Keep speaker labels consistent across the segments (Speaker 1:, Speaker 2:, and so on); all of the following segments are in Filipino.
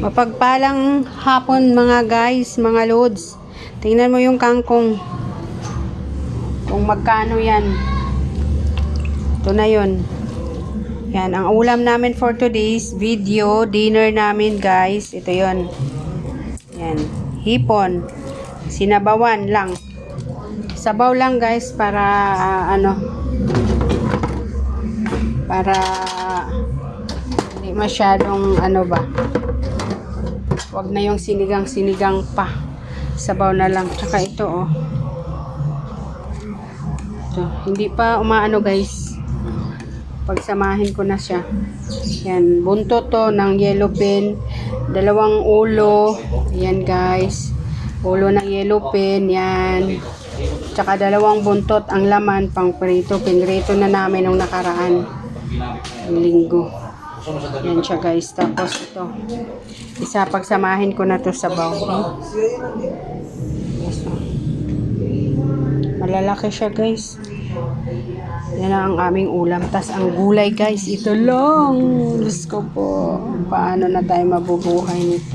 Speaker 1: Mapagpalang hapon mga guys, mga lods. Tingnan mo yung kangkong. Kung magkano yan. Ito na yun. Yan, ang ulam namin for today's video, dinner namin guys. Ito yun. Yan, hipon. Sinabawan lang. Sabaw lang guys para para hindi masyadong wag na yung sinigang pa. Sabaw na lang. Tsaka ito ito, hindi pa umaano guys. Pagsamahin ko na siya. Yan, buntot to ng yellow pin. 2 ulo. Yan guys. Ulo ng yellow pin. Yan. Tsaka 2 buntot ang laman pang prito. Pinrito na namin nung nakaraan. Linggo. Yan siya guys. Tapos ito. Isa pagsamahin ko na to sa bawo. Malalaki siya guys. Yan ang aming ulam. Tas ang gulay guys. Ito lang. Diyos ko po. Paano na tayo mabubuhay nito?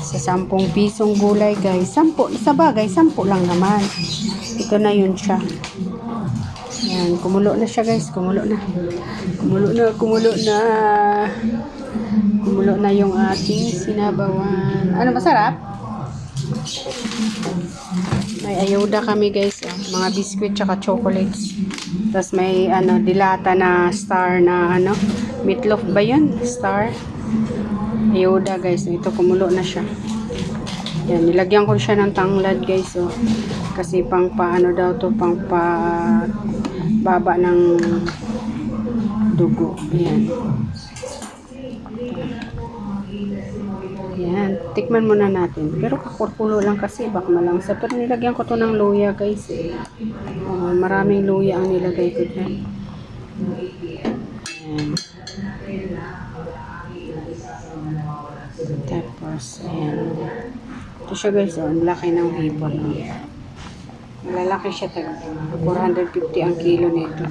Speaker 1: Sa 10 pisong gulay guys. 10. Sa bagay 10 lang naman. Ito na yun siya. Yan. Kumulo na siya guys. Kumulo na. Kumulo na yung ating sinabawan. Ano, masarap? May ayuda kami guys. Mga biscuit tsaka chocolates. Tapos may dilata na star na meatloaf ba yun? Star. Ayuda guys. Ito kumulo na siya. Yan. Nilagyan ko siya ng tanglad guys. Kasi pang paano daw to, pang baba ng dugo. Ayan. Ayan. Tikman muna natin. Pero kakurkulo lang kasi. Baka malangsa. Pero nilagyan ko to ng luya guys. Maraming luya ang nilagay ko dyan. Ayan. Tapos, ayan. Ito siya guys. Ang laki ng hipon. Malalaki siya. 450 ang kilo nito.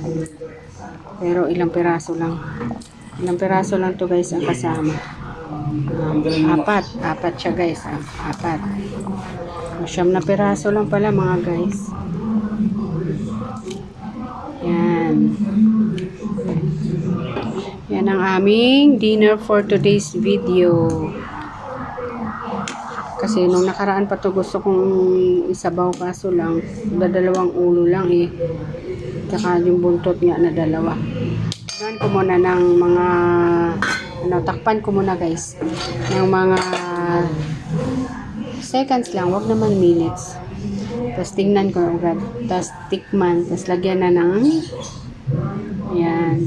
Speaker 1: Pero ilang piraso lang. Ilang piraso lang to guys ang kasama. Apat siya guys. 4. 9 na piraso lang pala mga guys. Yan. Yan ang aming dinner for today's video. Kasi nung nakaraan pa to gusto kong isabaw kaso lang 2 ulo lang Tsaka yung buntot nga na 2. Gawin ko muna ng mga takpan ko muna guys. Ng mga seconds lang, wag naman minutes. Tapos tingnan ko agad. Tapos tikman. Tapos lagyan na ng ayan.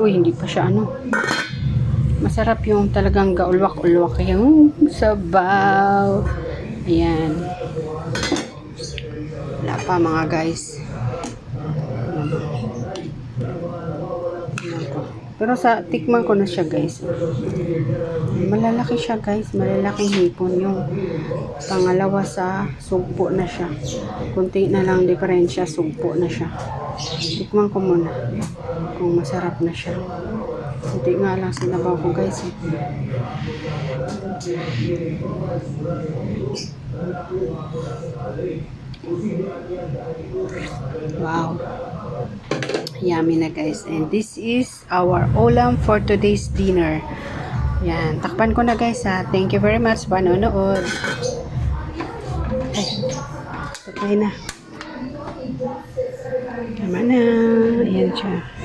Speaker 1: Uy, hindi pa siya masarap yung talagang gaulwak-ulwak yung sabaw. Ayan. Wala pa mga guys. Pero sa tikman ko na siya guys. Malalaki siya guys. Malalaking hipon. Yung pangalawa sa sugpo na siya. Kunti na lang diferensya. Sugpo na siya. Tikman ko muna. Kung masarap na siya. Kunti nga lang sinabaw ko guys. Wow. Yummy na guys. And this is our ulam for today's dinner. Yan. Takpan ko na guys ha. Thank you very much panonood. Patay na. Tama na. Ayan siya.